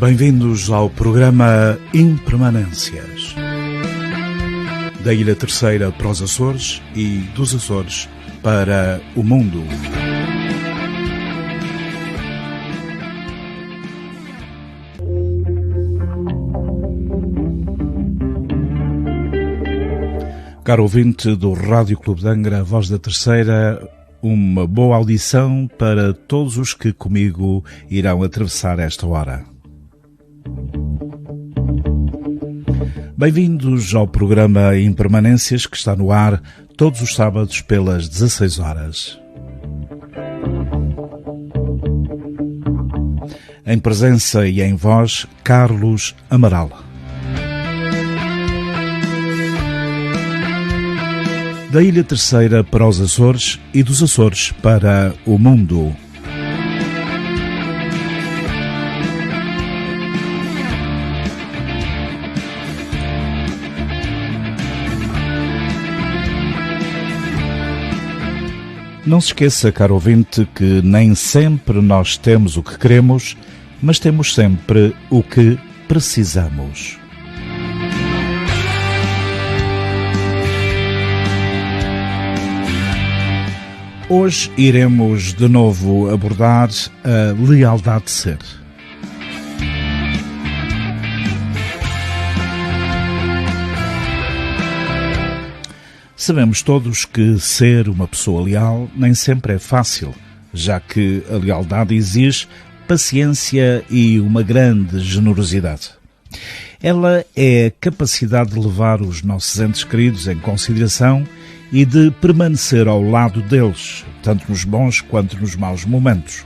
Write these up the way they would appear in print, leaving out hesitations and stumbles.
Bem-vindos ao programa Impermanências. Da Ilha Terceira para os Açores e dos Açores para o mundo. Caro ouvinte do Rádio Clube de Angra, Voz da Terceira, uma boa audição para todos os que comigo irão atravessar esta hora. Bem-vindos ao programa Impermanências, que está no ar todos os sábados pelas 16 horas. Em presença e em voz, Carlos Amaral. Da Ilha Terceira para os Açores e dos Açores para o mundo. Não se esqueça, caro ouvinte, que nem sempre nós temos o que queremos, mas temos sempre o que precisamos. Hoje iremos de novo abordar a lealdade de ser. Sabemos todos que ser uma pessoa leal nem sempre é fácil, já que a lealdade exige paciência e uma grande generosidade. Ela é a capacidade de levar os nossos entes queridos em consideração e de permanecer ao lado deles, tanto nos bons quanto nos maus momentos.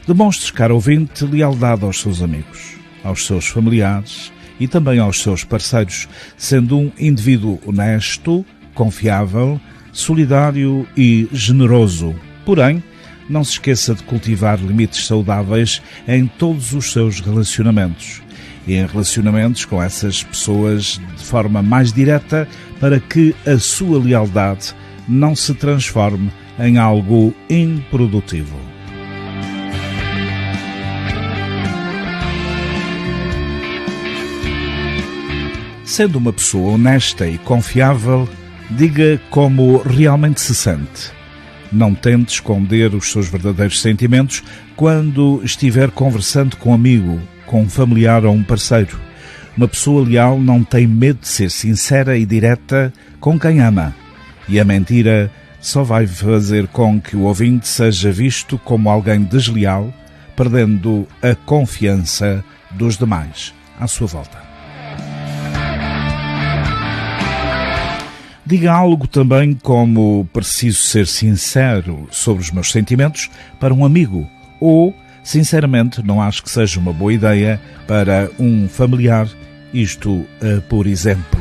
Demonstre, caro ouvinte, lealdade aos seus amigos, aos seus familiares e também aos seus parceiros, sendo um indivíduo honesto, confiável, solidário e generoso. Porém, não se esqueça de cultivar limites saudáveis em todos os seus relacionamentos e em relacionamentos com essas pessoas de forma mais direta, para que a sua lealdade não se transforme em algo improdutivo. Sendo uma pessoa honesta e confiável, diga como realmente se sente. Não tente esconder os seus verdadeiros sentimentos quando estiver conversando com um amigo, com um familiar ou um parceiro. Uma pessoa leal não tem medo de ser sincera e direta com quem ama. E a mentira só vai fazer com que o ouvinte seja visto como alguém desleal, perdendo a confiança dos demais à sua volta. Diga algo também como: preciso ser sincero sobre os meus sentimentos para um amigo, ou sinceramente não acho que seja uma boa ideia para um familiar, isto por exemplo.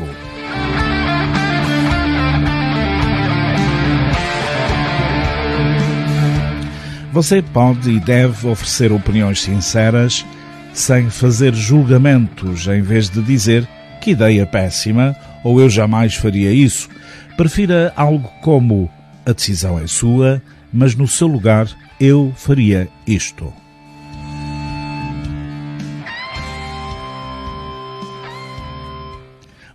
Você pode e deve oferecer opiniões sinceras sem fazer julgamentos, em vez de dizer que ideia péssima ou eu jamais faria isso. Prefira algo como: a decisão é sua, mas no seu lugar eu faria isto.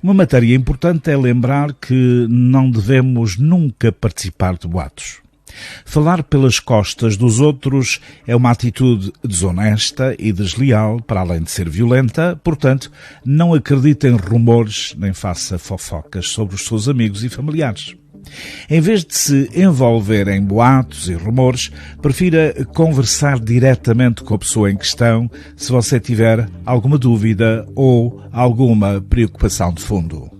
Uma matéria importante é lembrar que não devemos nunca participar de boatos. Falar pelas costas dos outros é uma atitude desonesta e desleal, para além de ser violenta. Portanto, não acredite em rumores nem faça fofocas sobre os seus amigos e familiares. Em vez de se envolver em boatos e rumores, prefira conversar diretamente com a pessoa em questão se você tiver alguma dúvida ou alguma preocupação de fundo.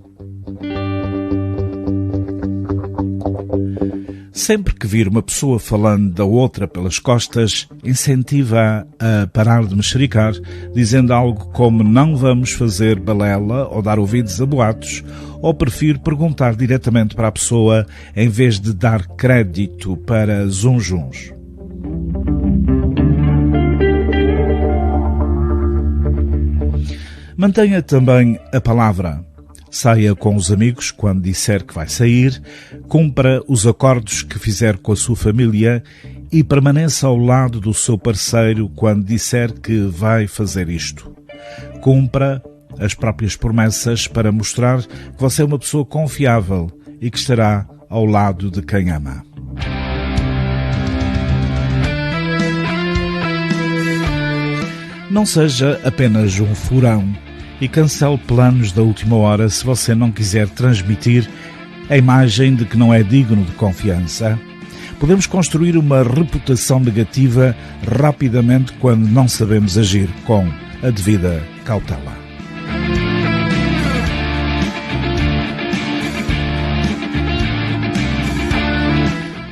Sempre que vir uma pessoa falando da outra pelas costas, incentiva-a a parar de mexericar, dizendo algo como: não vamos fazer balela ou dar ouvidos a boatos, ou prefiro perguntar diretamente para a pessoa em vez de dar crédito para zunzuns. Mantenha também a palavra. Saia com os amigos quando disser que vai sair, cumpra os acordos que fizer com a sua família e permaneça ao lado do seu parceiro quando disser que vai fazer isto. Cumpra as próprias promessas para mostrar que você é uma pessoa confiável e que estará ao lado de quem ama. Não seja apenas um furão e cancele planos da última hora se você não quiser transmitir a imagem de que não é digno de confiança. Podemos construir uma reputação negativa rapidamente quando não sabemos agir com a devida cautela.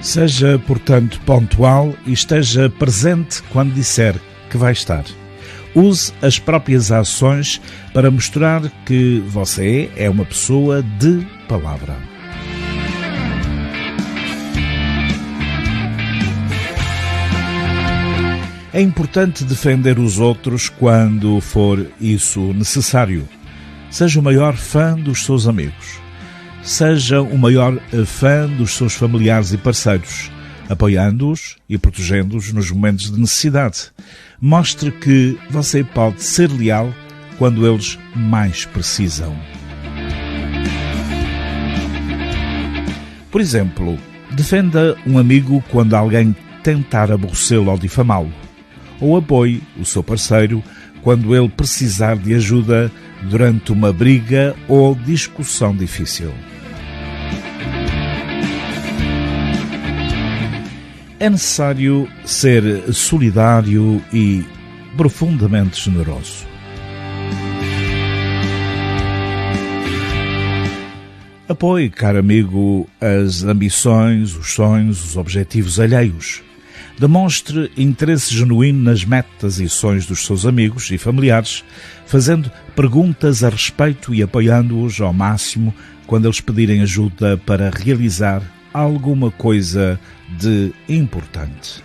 Seja, portanto, pontual e esteja presente quando disser que vai estar. Use as próprias ações para mostrar que você é uma pessoa de palavra. É importante defender os outros quando for isso necessário. Seja o maior fã dos seus amigos. Seja o maior fã dos seus familiares e parceiros, apoiando-os e protegendo-os nos momentos de necessidade. Mostre que você pode ser leal quando eles mais precisam. Por exemplo, defenda um amigo quando alguém tentar aborrecê-lo ou difamá-lo. Ou apoie o seu parceiro quando ele precisar de ajuda durante uma briga ou discussão difícil. É necessário ser solidário e profundamente generoso. Apoie, caro amigo, as ambições, os sonhos, os objetivos alheios. Demonstre interesse genuíno nas metas e sonhos dos seus amigos e familiares, fazendo perguntas a respeito e apoiando-os ao máximo quando eles pedirem ajuda para realizar alguma coisa de importante.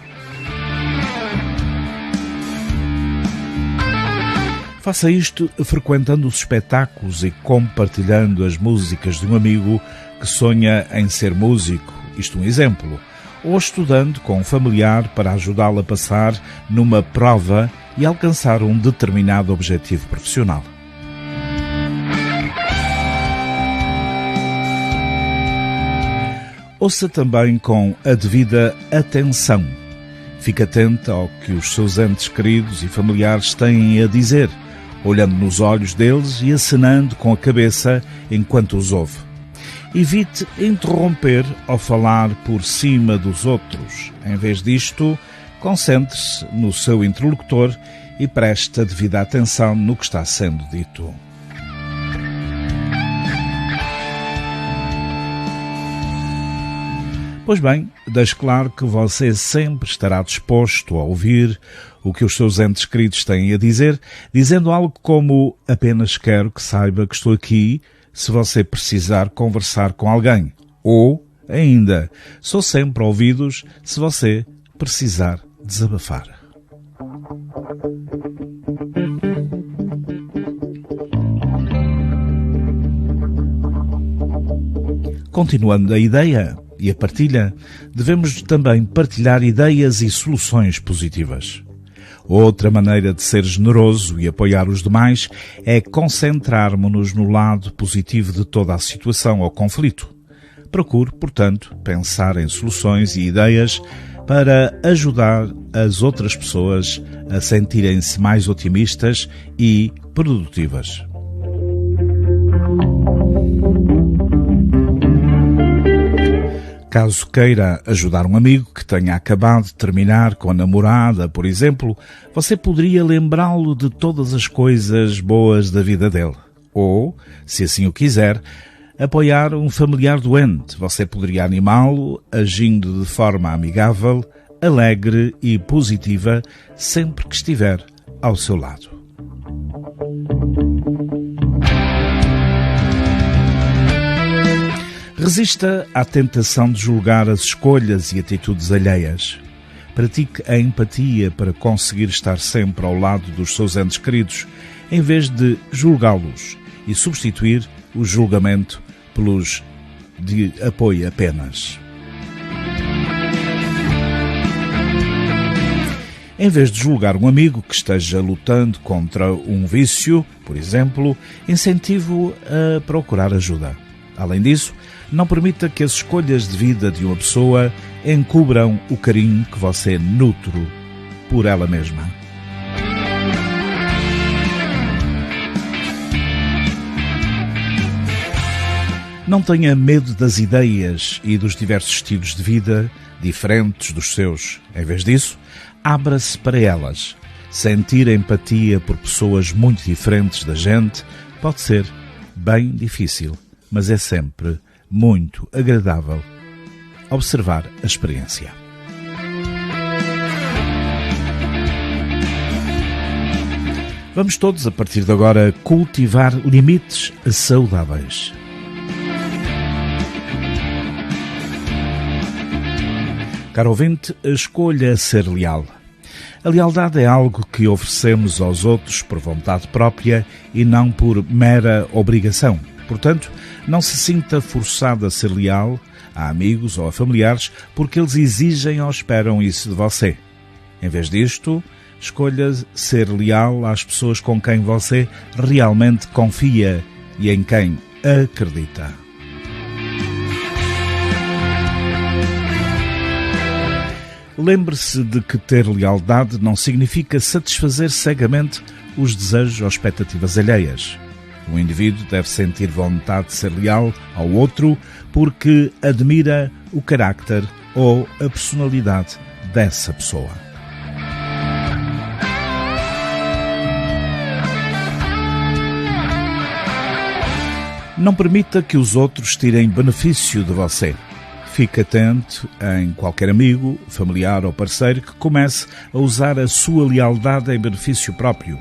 Faça isto frequentando os espetáculos e compartilhando as músicas de um amigo que sonha em ser músico, isto um exemplo, ou estudando com um familiar para ajudá-lo a passar numa prova e alcançar um determinado objetivo profissional. Ouça também com a devida atenção. Fique atento ao que os seus entes queridos e familiares têm a dizer, olhando nos olhos deles e acenando com a cabeça enquanto os ouve. Evite interromper ou falar por cima dos outros. Em vez disto, concentre-se no seu interlocutor e preste a devida atenção no que está sendo dito. Pois bem, deixe claro que você sempre estará disposto a ouvir o que os seus entes queridos têm a dizer, dizendo algo como: apenas quero que saiba que estou aqui se você precisar conversar com alguém. Ou, ainda, sou sempre ouvidos se você precisar desabafar. Continuando a ideia e a partilha, devemos também partilhar ideias e soluções positivas. Outra maneira de ser generoso e apoiar os demais é concentrarmos-nos no lado positivo de toda a situação ou conflito. Procure, portanto, pensar em soluções e ideias para ajudar as outras pessoas a sentirem-se mais otimistas e produtivas. Caso queira ajudar um amigo que tenha acabado de terminar com a namorada, por exemplo, você poderia lembrá-lo de todas as coisas boas da vida dele. Ou, se assim o quiser, apoiar um familiar doente. Você poderia animá-lo agindo de forma amigável, alegre e positiva sempre que estiver ao seu lado. Resista à tentação de julgar as escolhas e atitudes alheias. Pratique a empatia para conseguir estar sempre ao lado dos seus entes queridos, em vez de julgá-los e substituir o julgamento pelos de apoio apenas. Em vez de julgar um amigo que esteja lutando contra um vício, por exemplo, incentive-o a procurar ajuda. Além disso, não permita que as escolhas de vida de uma pessoa encubram o carinho que você nutre por ela mesma. Não tenha medo das ideias e dos diversos estilos de vida diferentes dos seus. Em vez disso, abra-se para elas. Sentir empatia por pessoas muito diferentes da gente pode ser bem difícil, mas é sempre muito agradável observar a experiência. Vamos todos, a partir de agora, cultivar limites saudáveis. Caro ouvinte, escolha ser leal. A lealdade é algo que oferecemos aos outros por vontade própria e não por mera obrigação. Portanto, não se sinta forçado a ser leal a amigos ou a familiares porque eles exigem ou esperam isso de você. Em vez disto, escolha ser leal às pessoas com quem você realmente confia e em quem acredita. Lembre-se de que ter lealdade não significa satisfazer cegamente os desejos ou expectativas alheias. O indivíduo deve sentir vontade de ser leal ao outro porque admira o carácter ou a personalidade dessa pessoa. Não permita que os outros tirem benefício de você. Fique atento em qualquer amigo, familiar ou parceiro que comece a usar a sua lealdade em benefício próprio.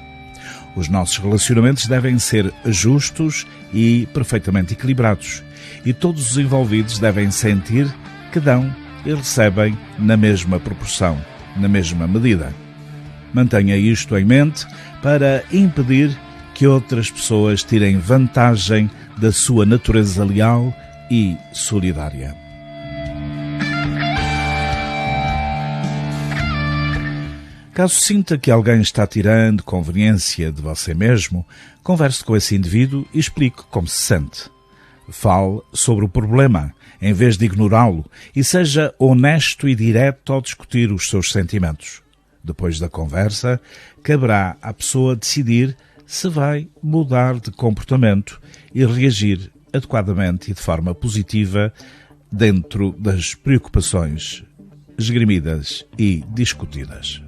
Os nossos relacionamentos devem ser justos e perfeitamente equilibrados. E todos os envolvidos devem sentir que dão e recebem na mesma proporção, na mesma medida. Mantenha isto em mente para impedir que outras pessoas tirem vantagem da sua natureza leal e solidária. Caso sinta que alguém está tirando conveniência de você mesmo, converse com esse indivíduo e explique como se sente. Fale sobre o problema, em vez de ignorá-lo, e seja honesto e direto ao discutir os seus sentimentos. Depois da conversa, caberá à pessoa decidir se vai mudar de comportamento e reagir adequadamente e de forma positiva dentro das preocupações esgrimidas e discutidas.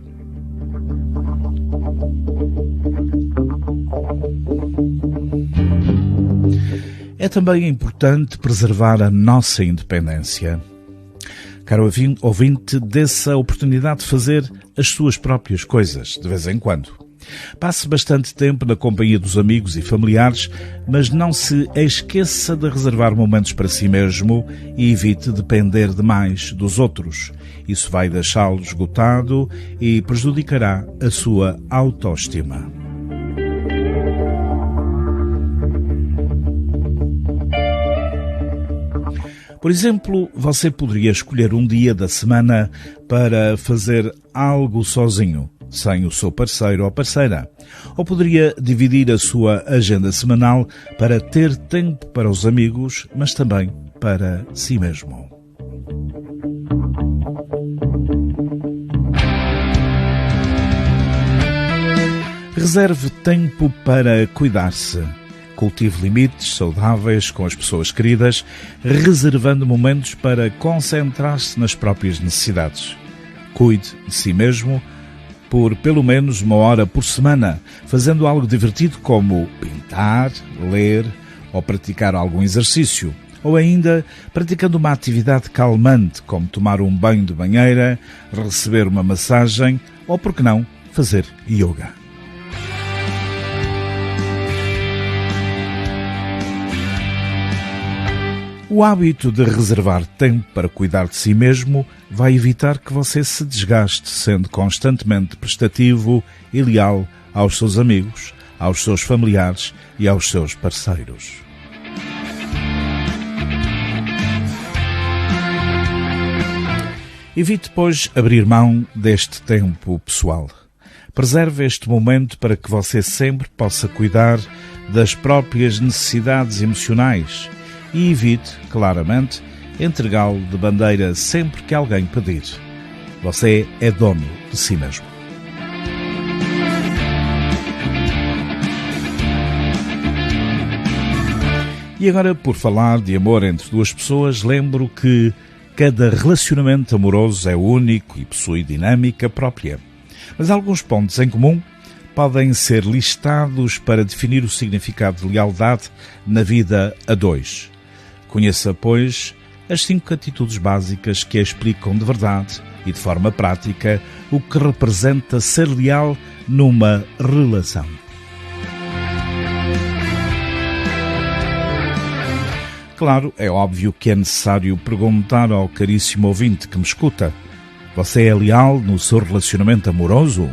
É também importante preservar a nossa independência. Caro ouvinte, dê-se a oportunidade de fazer as suas próprias coisas, de vez em quando. Passe bastante tempo na companhia dos amigos e familiares, mas não se esqueça de reservar momentos para si mesmo e evite depender demais dos outros. Isso vai deixá-lo esgotado e prejudicará a sua autoestima. Por exemplo, você poderia escolher um dia da semana para fazer algo sozinho, sem o seu parceiro ou parceira. Ou poderia dividir a sua agenda semanal para ter tempo para os amigos, mas também para si mesmo. Reserve tempo para cuidar-se. Cultive limites saudáveis com as pessoas queridas, reservando momentos para concentrar-se nas próprias necessidades. Cuide de si mesmo por pelo menos 1 hora por semana, fazendo algo divertido como pintar, ler ou praticar algum exercício. Ou ainda praticando uma atividade calmante, como tomar um banho de banheira, receber uma massagem ou, por que não, fazer yoga. O hábito de reservar tempo para cuidar de si mesmo vai evitar que você se desgaste sendo constantemente prestativo e leal aos seus amigos, aos seus familiares e aos seus parceiros. Evite, pois, abrir mão deste tempo pessoal. Preserve este momento para que você sempre possa cuidar das próprias necessidades emocionais e evite, claramente, entregá-lo de bandeira sempre que alguém pedir. Você é dono de si mesmo. E agora, por falar de amor entre duas pessoas, lembro que cada relacionamento amoroso é único e possui dinâmica própria. Mas alguns pontos em comum podem ser listados para definir o significado de lealdade na vida a dois. Conheça, pois, as 5 atitudes básicas que explicam de verdade e de forma prática o que representa ser leal numa relação. Claro, é óbvio que é necessário perguntar ao caríssimo ouvinte que me escuta: você é leal no seu relacionamento amoroso?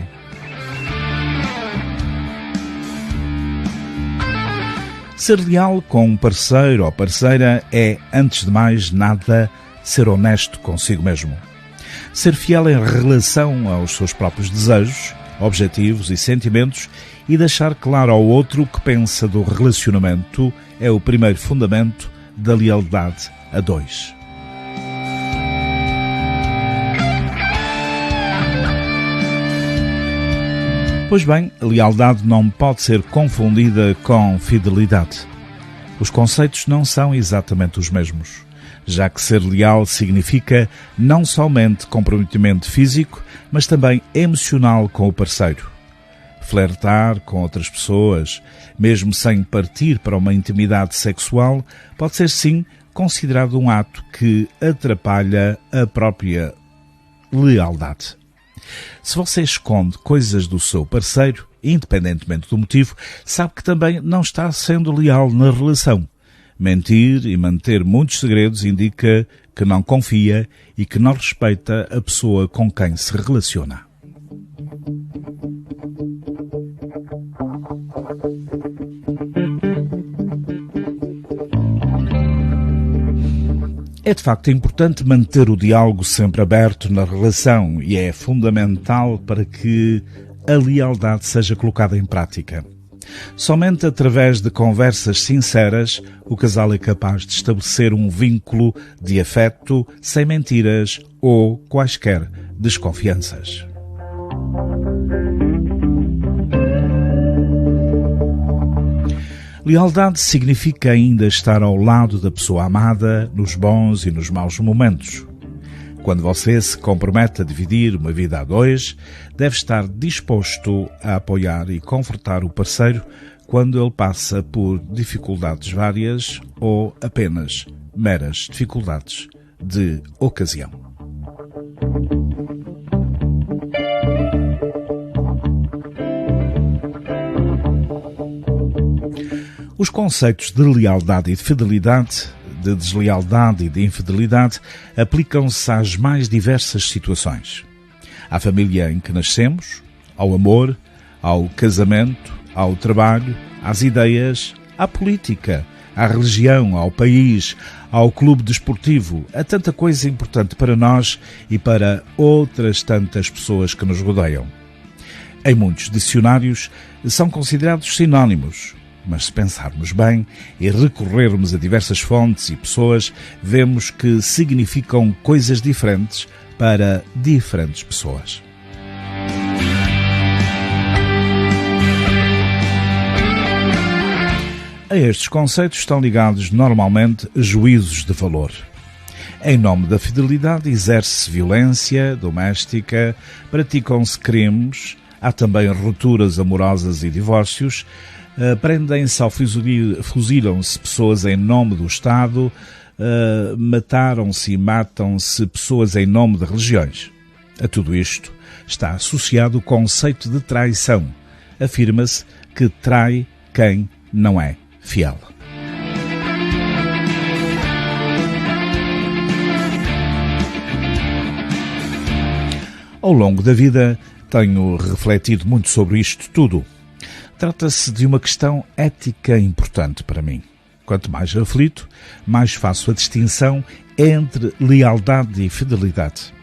Ser leal com um parceiro ou parceira é, antes de mais nada, ser honesto consigo mesmo. Ser fiel em relação aos seus próprios desejos, objetivos e sentimentos e deixar claro ao outro o que pensa do relacionamento é o primeiro fundamento da lealdade a dois. Pois bem, a lealdade não pode ser confundida com fidelidade. Os conceitos não são exatamente os mesmos, já que ser leal significa não somente comprometimento físico, mas também emocional com o parceiro. Flertar com outras pessoas, mesmo sem partir para uma intimidade sexual, pode ser sim considerado um ato que atrapalha a própria lealdade. Se você esconde coisas do seu parceiro, independentemente do motivo, sabe que também não está sendo leal na relação. Mentir e manter muitos segredos indica que não confia e que não respeita a pessoa com quem se relaciona. É de facto importante manter o diálogo sempre aberto na relação e é fundamental para que a lealdade seja colocada em prática. Somente através de conversas sinceras o casal é capaz de estabelecer um vínculo de afeto sem mentiras ou quaisquer desconfianças. Lealdade significa ainda estar ao lado da pessoa amada nos bons e nos maus momentos. Quando você se compromete a dividir uma vida a dois, deve estar disposto a apoiar e confortar o parceiro quando ele passa por dificuldades várias ou apenas meras dificuldades de ocasião. Os conceitos de lealdade e de fidelidade, de deslealdade e de infidelidade aplicam-se às mais diversas situações. À família em que nascemos, ao amor, ao casamento, ao trabalho, às ideias, à política, à religião, ao país, ao clube desportivo, a tanta coisa importante para nós e para outras tantas pessoas que nos rodeiam. Em muitos dicionários são considerados sinónimos, mas se pensarmos bem e recorrermos a diversas fontes e pessoas, vemos que significam coisas diferentes para diferentes pessoas. A estes conceitos estão ligados normalmente juízos de valor. Em nome da fidelidade exerce-se violência doméstica, praticam-se crimes, há também rupturas amorosas e divórcios, prendem-se ou fuzilam-se pessoas em nome do Estado, mataram-se e matam-se pessoas em nome de religiões. A tudo isto está associado o conceito de traição. Afirma-se que trai quem não é fiel. Ao longo da vida, tenho refletido muito sobre isto tudo. Trata-se de uma questão ética importante para mim. Quanto mais aflito, mais faço a distinção entre lealdade e fidelidade.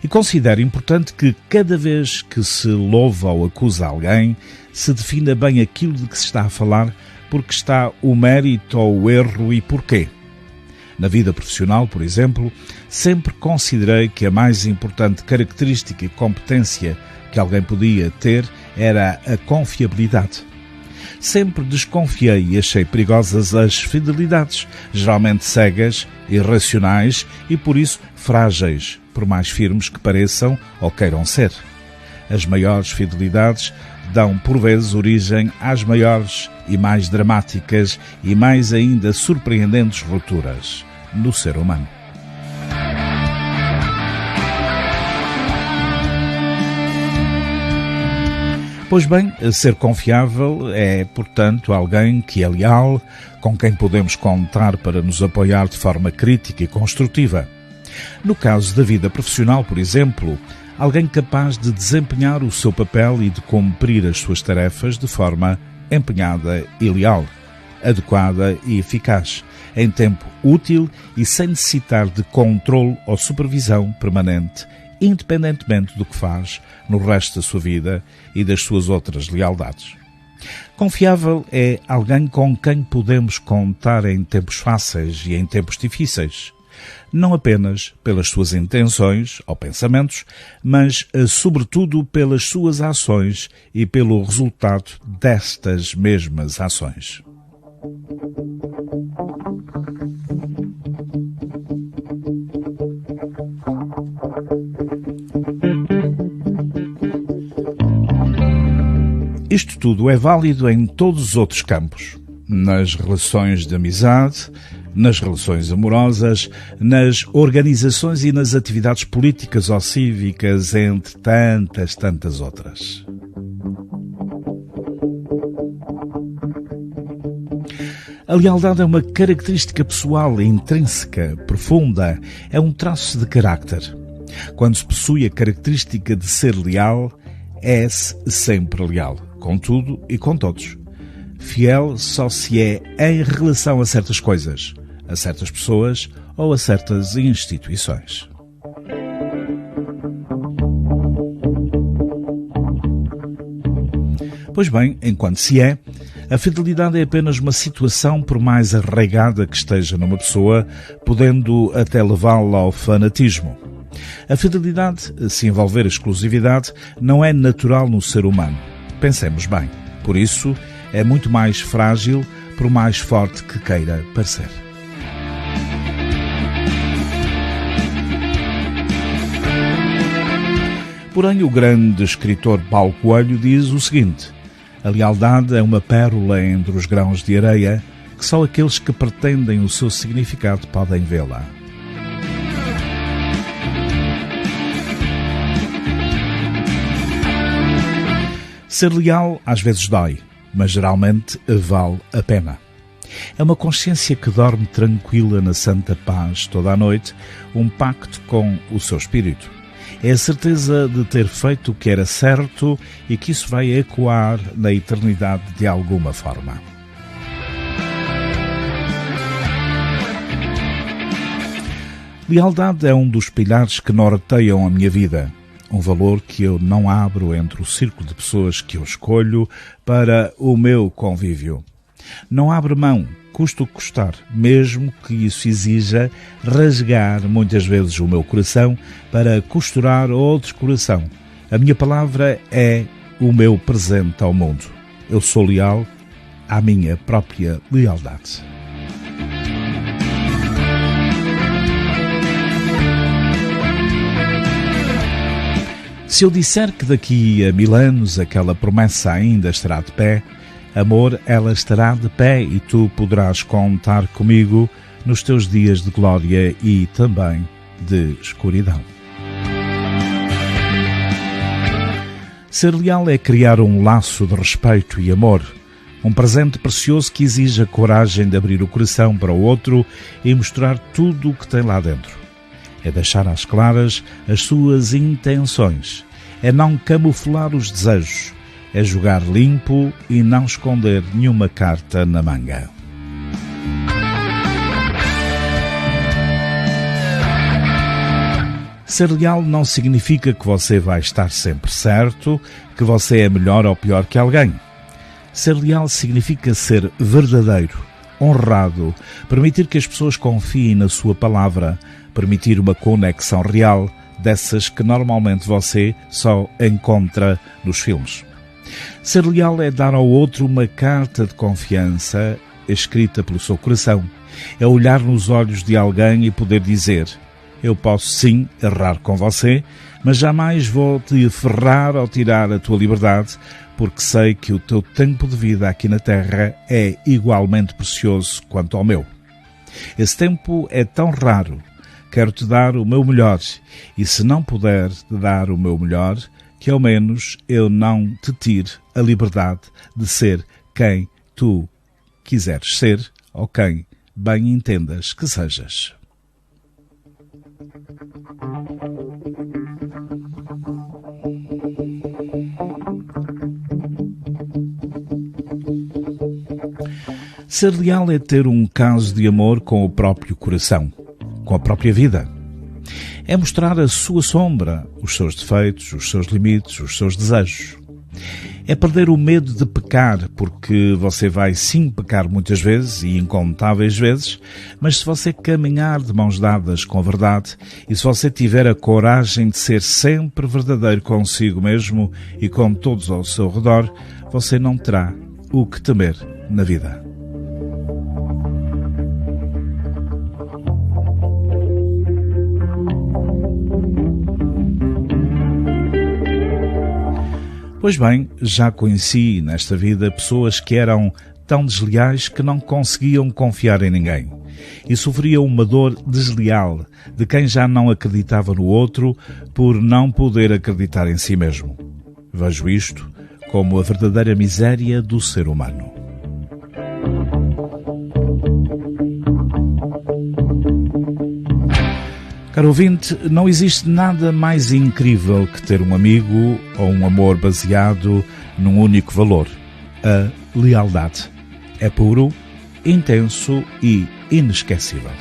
E considero importante que cada vez que se louva ou acusa alguém, se defina bem aquilo de que se está a falar, porque está o mérito ou o erro e porquê. Na vida profissional, por exemplo, sempre considerei que a mais importante característica e competência que alguém podia ter era a confiabilidade. Sempre desconfiei e achei perigosas as fidelidades, geralmente cegas, irracionais e, por isso, frágeis, por mais firmes que pareçam ou queiram ser. As maiores fidelidades dão, por vezes, origem às maiores e mais dramáticas e mais ainda surpreendentes rupturas no ser humano. Pois bem, ser confiável é, portanto, alguém que é leal, com quem podemos contar para nos apoiar de forma crítica e construtiva. No caso da vida profissional, por exemplo, alguém capaz de desempenhar o seu papel e de cumprir as suas tarefas de forma empenhada e leal, adequada e eficaz, em tempo útil e sem necessitar de controle ou supervisão permanente, independentemente do que faz no resto da sua vida e das suas outras lealdades. Confiável é alguém com quem podemos contar em tempos fáceis e em tempos difíceis, não apenas pelas suas intenções ou pensamentos, mas sobretudo pelas suas ações e pelo resultado destas mesmas ações. Isto tudo é válido em todos os outros campos, nas relações de amizade, nas relações amorosas, nas organizações e nas atividades políticas ou cívicas, entre tantas outras. A lealdade é uma característica pessoal, intrínseca, profunda, é um traço de carácter. Quando se possui a característica de ser leal, é-se sempre leal, com tudo e com todos. Fiel só se é em relação a certas coisas, a certas pessoas ou a certas instituições. Pois bem, enquanto se é, a fidelidade é apenas uma situação, por mais arraigada que esteja numa pessoa, podendo até levá-la ao fanatismo. A fidelidade, se envolver exclusividade, não é natural no ser humano. Pensemos bem. Por isso, é muito mais frágil, por mais forte que queira parecer. Porém, o grande escritor Paulo Coelho diz o seguinte: a lealdade é uma pérola entre os grãos de areia que só aqueles que pretendem o seu significado podem vê-la. Ser leal às vezes dói, mas geralmente vale a pena. É uma consciência que dorme tranquila na santa paz toda a noite, um pacto com o seu espírito. É a certeza de ter feito o que era certo e que isso vai ecoar na eternidade de alguma forma. Lealdade é um dos pilares que norteiam a minha vida. Um valor que eu não abro entre o círculo de pessoas que eu escolho para o meu convívio. Não abro mão, custa o que custar, mesmo que isso exija rasgar muitas vezes o meu coração para costurar outro coração. A minha palavra é o meu presente ao mundo. Eu sou leal à minha própria lealdade. Se eu disser que daqui a 1000 anos aquela promessa ainda estará de pé, amor, ela estará de pé e tu poderás contar comigo nos teus dias de glória e também de escuridão. Ser leal é criar um laço de respeito e amor, um presente precioso que exige a coragem de abrir o coração para o outro e mostrar tudo o que tem lá dentro. É deixar às claras as suas intenções, é não camuflar os desejos, é jogar limpo e não esconder nenhuma carta na manga. Ser leal não significa que você vai estar sempre certo, que você é melhor ou pior que alguém. Ser leal significa ser verdadeiro, honrado, permitir que as pessoas confiem na sua palavra, permitir uma conexão real, dessas que normalmente você só encontra nos filmes. Ser leal é dar ao outro uma carta de confiança escrita pelo seu coração. É olhar nos olhos de alguém e poder dizer: eu posso sim errar com você, mas jamais vou te ferrar ou tirar a tua liberdade, porque sei que o teu tempo de vida aqui na Terra é igualmente precioso quanto ao meu. Esse tempo é tão raro. Quero-te dar o meu melhor, e se não puder te dar o meu melhor, que ao menos eu não te tire a liberdade de ser quem tu quiseres ser ou quem bem entendas que sejas. Ser leal é ter um caso de amor com o próprio coração, com a própria vida. É mostrar a sua sombra, os seus defeitos, os seus limites, os seus desejos. É perder o medo de pecar, porque você vai sim pecar muitas vezes e incontáveis vezes, mas se você caminhar de mãos dadas com a verdade e se você tiver a coragem de ser sempre verdadeiro consigo mesmo e com todos ao seu redor, você não terá o que temer na vida. Pois bem, já conheci nesta vida pessoas que eram tão desleais que não conseguiam confiar em ninguém e sofriam uma dor desleal de quem já não acreditava no outro por não poder acreditar em si mesmo. Vejo isto como a verdadeira miséria do ser humano. Caro ouvinte, não existe nada mais incrível que ter um amigo ou um amor baseado num único valor, a lealdade. É puro, intenso e inesquecível.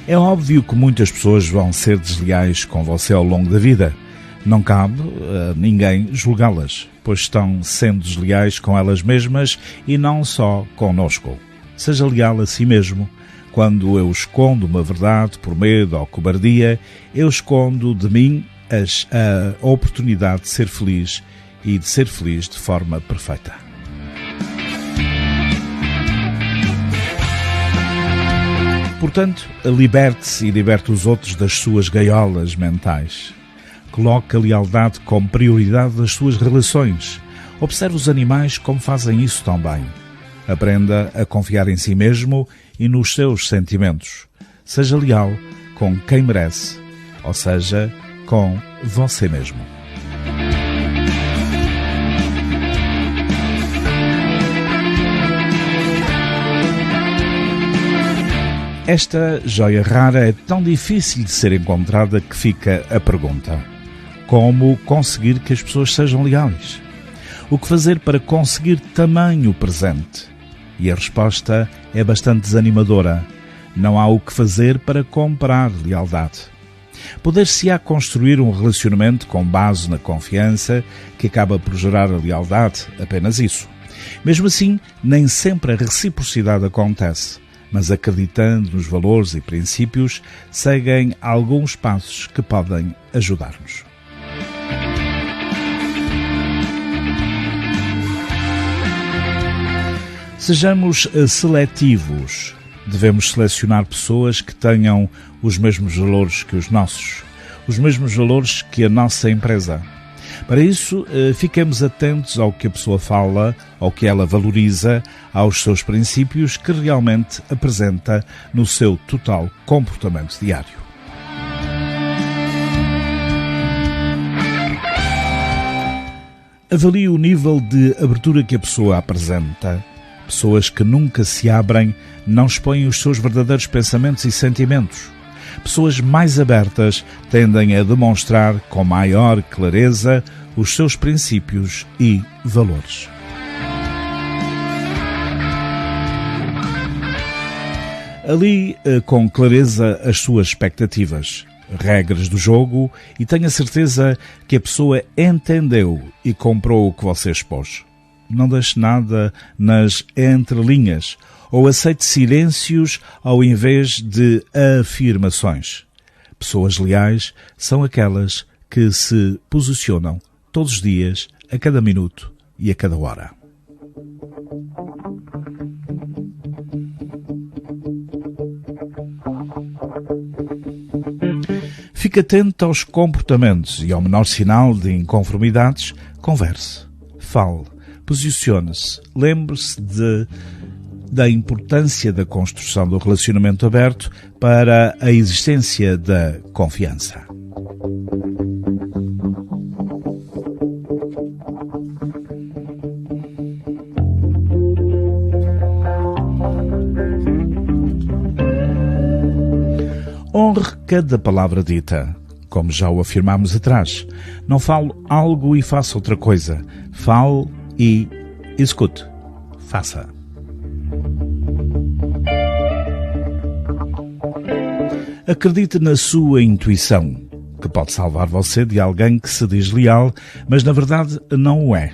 É óbvio que muitas pessoas vão ser desleais com você ao longo da vida. Não cabe a ninguém julgá-las, pois estão sendo desleais com elas mesmas e não só conosco. Seja leal a si mesmo. Quando eu escondo uma verdade por medo ou cobardia, eu escondo de mim a oportunidade de ser feliz e de ser feliz de forma perfeita. Portanto, liberte-se e liberte os outros das suas gaiolas mentais. Coloque a lealdade como prioridade das suas relações. Observe os animais como fazem isso tão bem. Aprenda a confiar em si mesmo e nos seus sentimentos. Seja leal com quem merece, ou seja, com você mesmo. Esta joia rara é tão difícil de ser encontrada que fica a pergunta: como conseguir que as pessoas sejam leais? O que fazer para conseguir tamanho presente? E a resposta é bastante desanimadora. Não há o que fazer para comprar lealdade. Poder-se-á construir um relacionamento com base na confiança que acaba por gerar a lealdade, apenas isso. Mesmo assim, nem sempre a reciprocidade acontece, mas acreditando nos valores e princípios, seguem alguns passos que podem ajudar-nos. Sejamos seletivos. Devemos selecionar pessoas que tenham os mesmos valores que os nossos, os mesmos valores que a nossa empresa. Para isso, fiquemos atentos ao que a pessoa fala, ao que ela valoriza, aos seus princípios que realmente apresenta no seu total comportamento diário. Avalie o nível de abertura que a pessoa apresenta. Pessoas que nunca se abrem não expõem os seus verdadeiros pensamentos e sentimentos. Pessoas mais abertas tendem a demonstrar com maior clareza os seus princípios e valores. Ali, com clareza, as suas expectativas, regras do jogo e tenha certeza que a pessoa entendeu e comprou o que você expôs. Não deixe nada nas entrelinhas ou aceite silêncios ao invés de afirmações. Pessoas leais são aquelas que se posicionam todos os dias, a cada minuto e a cada hora. Fique atento aos comportamentos e ao menor sinal de inconformidades, converse, fale, posicione-se, lembre-se da importância da construção do relacionamento aberto para a existência da confiança. Honre cada palavra dita. Como já o afirmámos atrás, não fale algo e faça outra coisa. Fale e escute. Faça. Acredite na sua intuição, que pode salvar você de alguém que se diz leal, mas na verdade não o é.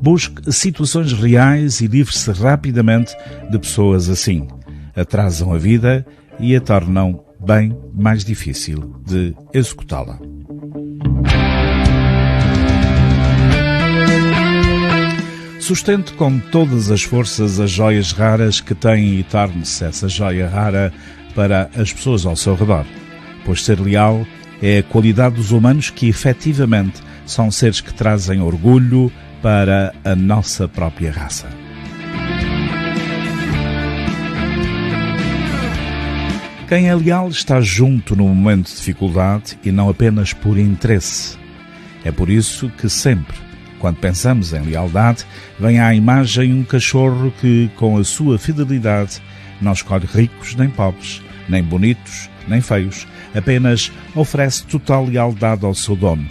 Busque situações reais e livre-se rapidamente de pessoas assim. Atrasam a vida e a tornam bem mais difícil de executá-la. Sustente com todas as forças as joias raras que tem e torne-se essa joia rara para as pessoas ao seu redor, pois ser leal é a qualidade dos humanos que efetivamente são seres que trazem orgulho para a nossa própria raça. Quem é leal está junto no momento de dificuldade e não apenas por interesse. É por isso que sempre, quando pensamos em lealdade, vem à imagem um cachorro que, com a sua fidelidade, não escolhe ricos nem pobres, nem bonitos nem feios, apenas oferece total lealdade ao seu dono,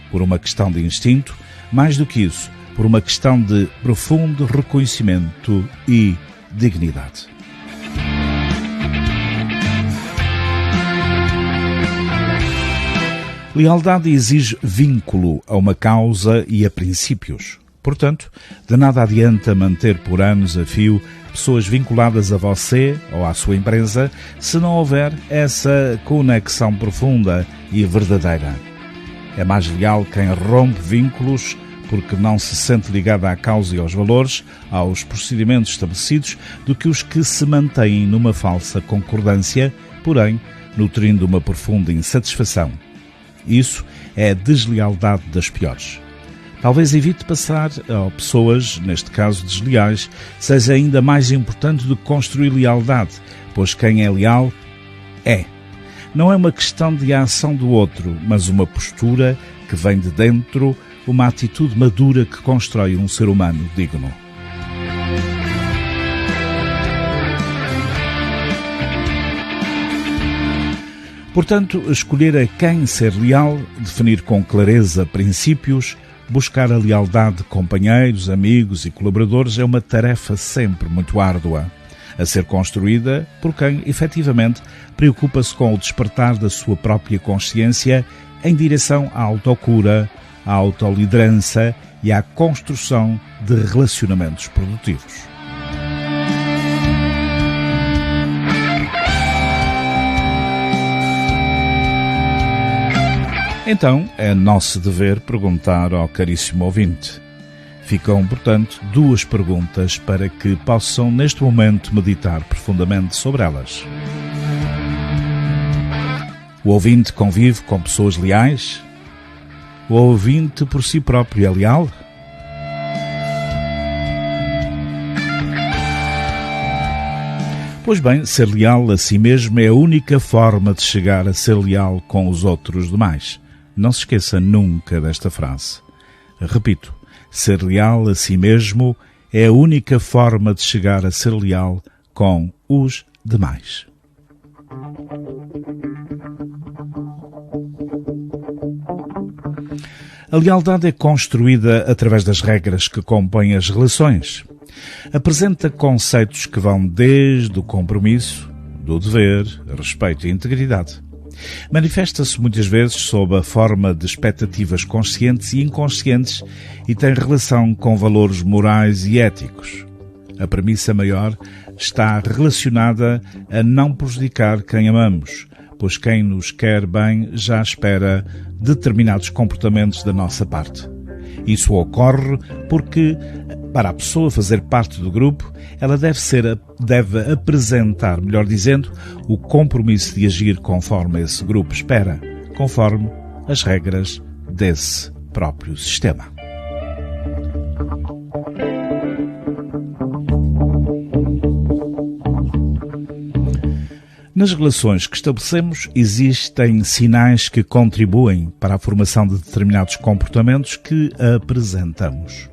por uma questão de instinto, mais do que isso, por uma questão de profundo reconhecimento e dignidade. Lealdade exige vínculo a uma causa e a princípios. Portanto, de nada adianta manter por anos a fio pessoas vinculadas a você ou à sua empresa se não houver essa conexão profunda e verdadeira. É mais leal quem rompe vínculos porque não se sente ligado à causa e aos valores, aos procedimentos estabelecidos, do que os que se mantêm numa falsa concordância, porém, nutrindo uma profunda insatisfação. Isso é deslealdade das piores. Talvez evite passar a pessoas, neste caso desleais, seja ainda mais importante do que construir lealdade, pois quem é leal é. Não é uma questão de ação do outro, mas uma postura que vem de dentro, uma atitude madura que constrói um ser humano digno. Portanto, escolher a quem ser leal, definir com clareza princípios, buscar a lealdade de companheiros, amigos e colaboradores é uma tarefa sempre muito árdua, a ser construída por quem, efetivamente, preocupa-se com o despertar da sua própria consciência em direção à autocura, à autoliderança e à construção de relacionamentos produtivos. Então, é nosso dever perguntar ao caríssimo ouvinte. Ficam, portanto, duas perguntas para que possam, neste momento, meditar profundamente sobre elas. O ouvinte convive com pessoas leais? O ouvinte por si próprio é leal? Pois bem, ser leal a si mesmo é a única forma de chegar a ser leal com os outros demais. Não se esqueça nunca desta frase. Repito, ser leal a si mesmo é a única forma de chegar a ser leal com os demais. A lealdade é construída através das regras que compõem as relações. Apresenta conceitos que vão desde o compromisso, do dever, respeito e integridade. Manifesta-se muitas vezes sob a forma de expectativas conscientes e inconscientes e tem relação com valores morais e éticos. A premissa maior está relacionada a não prejudicar quem amamos, pois quem nos quer bem já espera determinados comportamentos da nossa parte. Isso ocorre porque, para a pessoa fazer parte do grupo, ela deve apresentar, melhor dizendo, o compromisso de agir conforme esse grupo espera, conforme as regras desse próprio sistema. Nas relações que estabelecemos, existem sinais que contribuem para a formação de determinados comportamentos que apresentamos.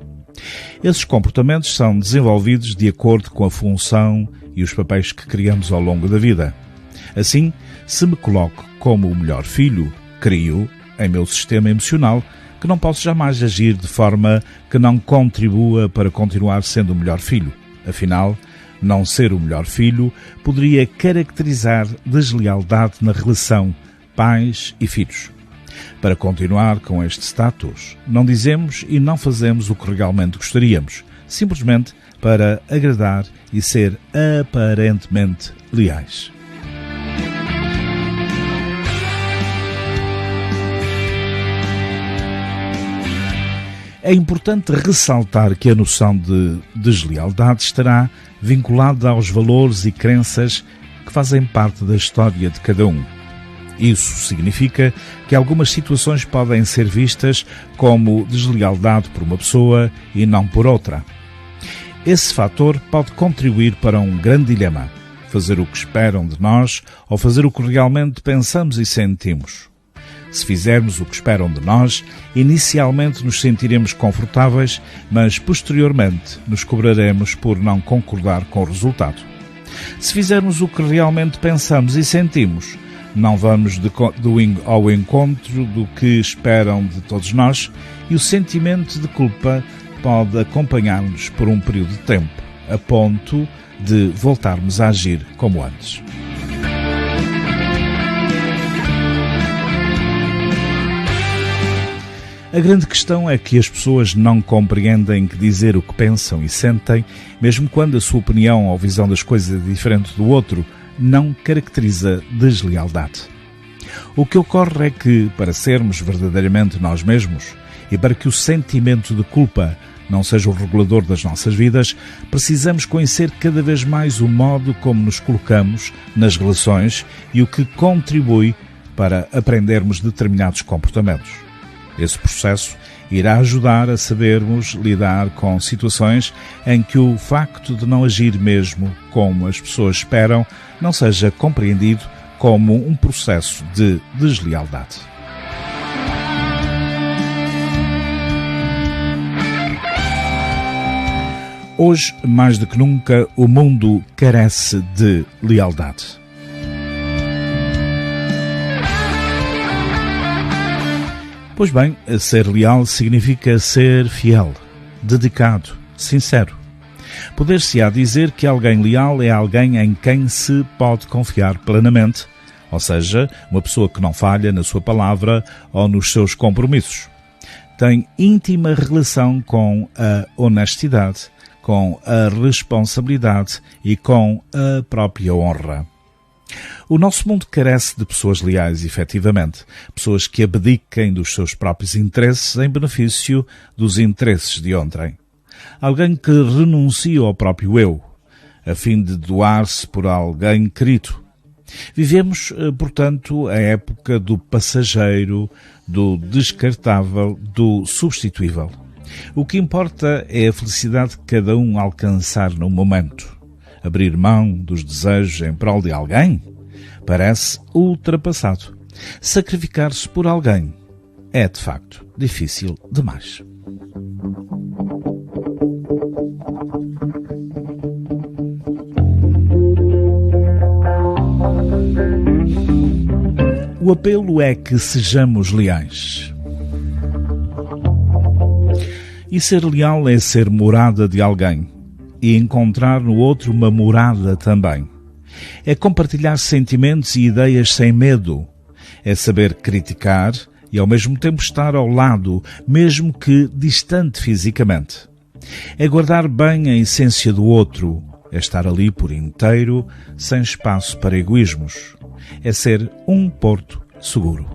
Esses comportamentos são desenvolvidos de acordo com a função e os papéis que criamos ao longo da vida. Assim, se me coloco como o melhor filho, crio, em meu sistema emocional, que não posso jamais agir de forma que não contribua para continuar sendo o melhor filho. Afinal, não ser o melhor filho poderia caracterizar deslealdade na relação pais e filhos. Para continuar com este status, não dizemos e não fazemos o que realmente gostaríamos, simplesmente para agradar e ser aparentemente leais. É importante ressaltar que a noção de deslealdade estará vinculada aos valores e crenças que fazem parte da história de cada um. Isso significa que algumas situações podem ser vistas como deslealdade por uma pessoa e não por outra. Esse fator pode contribuir para um grande dilema: fazer o que esperam de nós ou fazer o que realmente pensamos e sentimos. Se fizermos o que esperam de nós, inicialmente nos sentiremos confortáveis, mas posteriormente nos cobraremos por não concordar com o resultado. Se fizermos o que realmente pensamos e sentimos, não vamos ao encontro do que esperam de todos nós e o sentimento de culpa pode acompanhar-nos por um período de tempo, a ponto de voltarmos a agir como antes. A grande questão é que as pessoas não compreendem que dizer o que pensam e sentem, mesmo quando a sua opinião ou visão das coisas é diferente do outro, não caracteriza deslealdade. O que ocorre é que, para sermos verdadeiramente nós mesmos e para que o sentimento de culpa não seja o regulador das nossas vidas, precisamos conhecer cada vez mais o modo como nos colocamos nas relações e o que contribui para aprendermos determinados comportamentos. Esse processo irá ajudar a sabermos lidar com situações em que o facto de não agir mesmo como as pessoas esperam não seja compreendido como um processo de deslealdade. Hoje, mais do que nunca, o mundo carece de lealdade. Pois bem, ser leal significa ser fiel, dedicado, sincero. Poder-se-á dizer que alguém leal é alguém em quem se pode confiar plenamente, ou seja, uma pessoa que não falha na sua palavra ou nos seus compromissos. Tem íntima relação com a honestidade, com a responsabilidade e com a própria honra. O nosso mundo carece de pessoas leais, efetivamente, pessoas que abdiquem dos seus próprios interesses em benefício dos interesses de outrem. Alguém que renuncia ao próprio eu, a fim de doar-se por alguém querido. Vivemos, portanto, a época do passageiro, do descartável, do substituível. O que importa é a felicidade que cada um alcançar no momento. Abrir mão dos desejos em prol de alguém parece ultrapassado. Sacrificar-se por alguém é, de facto, difícil demais. O apelo é que sejamos leais. E ser leal é ser morada de alguém e encontrar no outro uma morada também. É compartilhar sentimentos e ideias sem medo. É saber criticar e ao mesmo tempo estar ao lado, mesmo que distante fisicamente. É guardar bem a essência do outro. É estar ali por inteiro, sem espaço para egoísmos. É ser um porto seguro.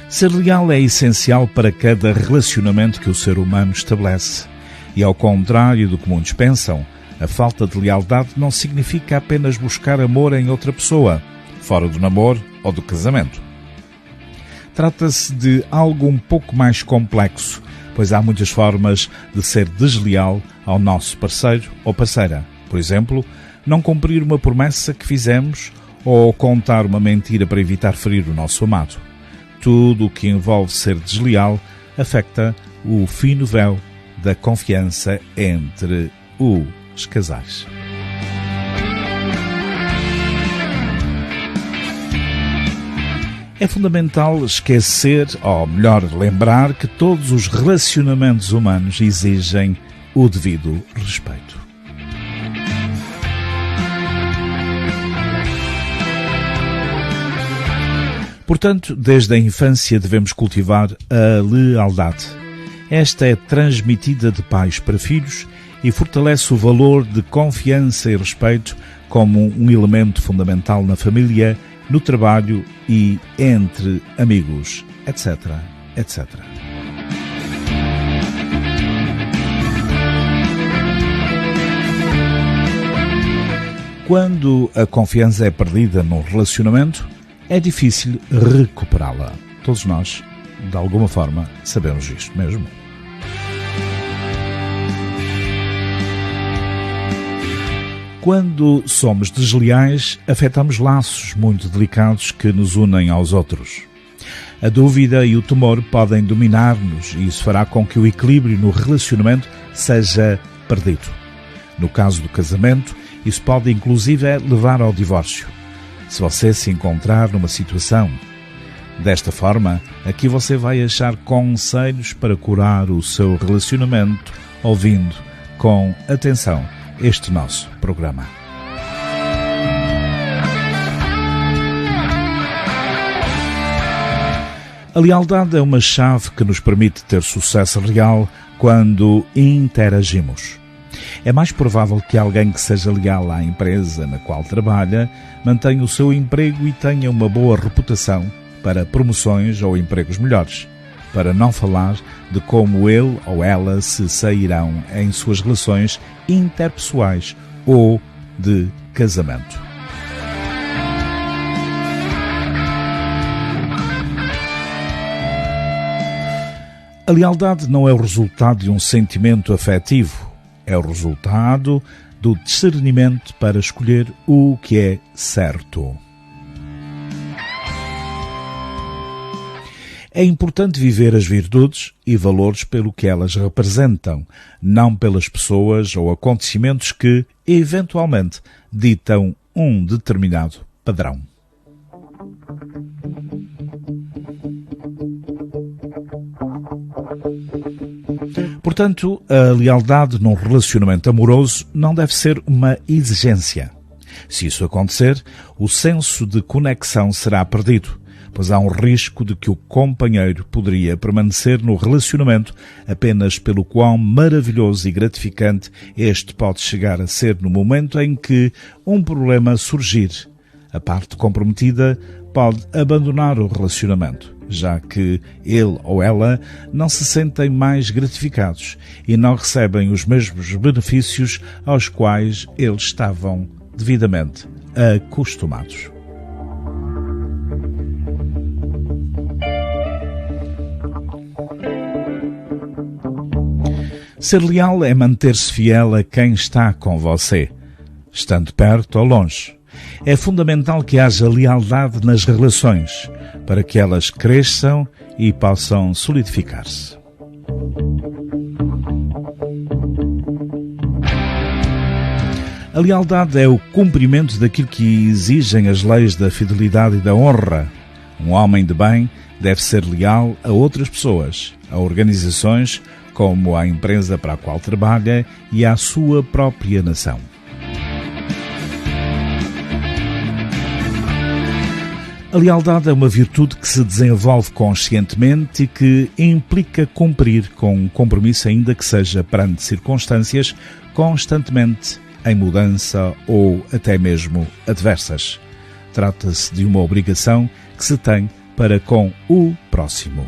Ser leal é essencial para cada relacionamento que o ser humano estabelece. E ao contrário do que muitos pensam, a falta de lealdade não significa apenas buscar amor em outra pessoa, fora do namoro ou do casamento. Trata-se de algo um pouco mais complexo, pois há muitas formas de ser desleal ao nosso parceiro ou parceira. Por exemplo, não cumprir uma promessa que fizemos ou contar uma mentira para evitar ferir o nosso amado. Tudo o que envolve ser desleal afeta o fino véu da confiança entre os casais. É fundamental esquecer, ou melhor, lembrar que todos os relacionamentos humanos exigem o devido respeito. Portanto, desde a infância devemos cultivar a lealdade. Esta é transmitida de pais para filhos e fortalece o valor de confiança e respeito como um elemento fundamental na família, no trabalho e entre amigos, etc., etc. Quando a confiança é perdida num relacionamento, é difícil recuperá-la. Todos nós, de alguma forma, sabemos isto mesmo. Quando somos desleais, afetamos laços muito delicados que nos unem aos outros. A dúvida e o temor podem dominar-nos e isso fará com que o equilíbrio no relacionamento seja perdido. No caso do casamento, isso pode inclusive levar ao divórcio. Se você se encontrar numa situação desta forma, aqui você vai achar conselhos para curar o seu relacionamento, ouvindo com atenção este nosso programa. A lealdade é uma chave que nos permite ter sucesso real quando interagimos. É mais provável que alguém que seja leal à empresa na qual trabalha mantenha o seu emprego e tenha uma boa reputação para promoções ou empregos melhores, para não falar de como ele ou ela se sairão em suas relações interpessoais ou de casamento. A lealdade não é o resultado de um sentimento afetivo, é o resultado do discernimento para escolher o que é certo. É importante viver as virtudes e valores pelo que elas representam, não pelas pessoas ou acontecimentos que, eventualmente, ditam um determinado padrão. Portanto, a lealdade num relacionamento amoroso não deve ser uma exigência. Se isso acontecer, o senso de conexão será perdido, pois há um risco de que o companheiro poderia permanecer no relacionamento apenas pelo quão maravilhoso e gratificante este pode chegar a ser no momento em que um problema surgir. A parte comprometida pode abandonar o relacionamento, já que ele ou ela não se sentem mais gratificados e não recebem os mesmos benefícios aos quais eles estavam devidamente acostumados. Ser leal é manter-se fiel a quem está com você, estando perto ou longe. É fundamental que haja lealdade nas relações, para que elas cresçam e possam solidificar-se. A lealdade é o cumprimento daquilo que exigem as leis da fidelidade e da honra. Um homem de bem deve ser leal a outras pessoas, a organizações como à empresa para a qual trabalha e à sua própria nação. A lealdade é uma virtude que se desenvolve conscientemente e que implica cumprir com um compromisso, ainda que seja perante circunstâncias constantemente em mudança ou até mesmo adversas. Trata-se de uma obrigação que se tem para com o próximo.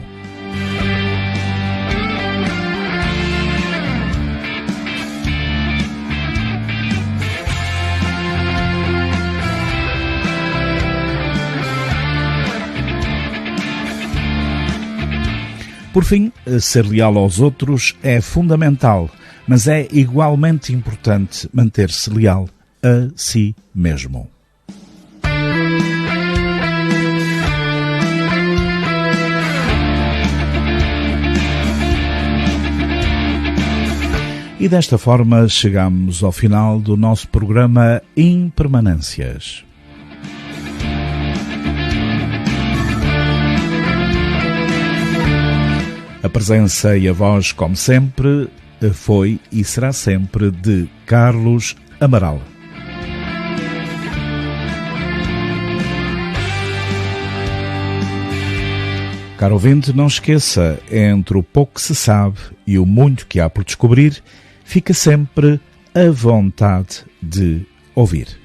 Por fim, ser leal aos outros é fundamental, mas é igualmente importante manter-se leal a si mesmo. E desta forma chegamos ao final do nosso programa Impermanências. A presença e a voz, como sempre, foi e será sempre de Carlos Amaral. Caro ouvinte, não esqueça, entre o pouco que se sabe e o muito que há por descobrir, fica sempre a vontade de ouvir.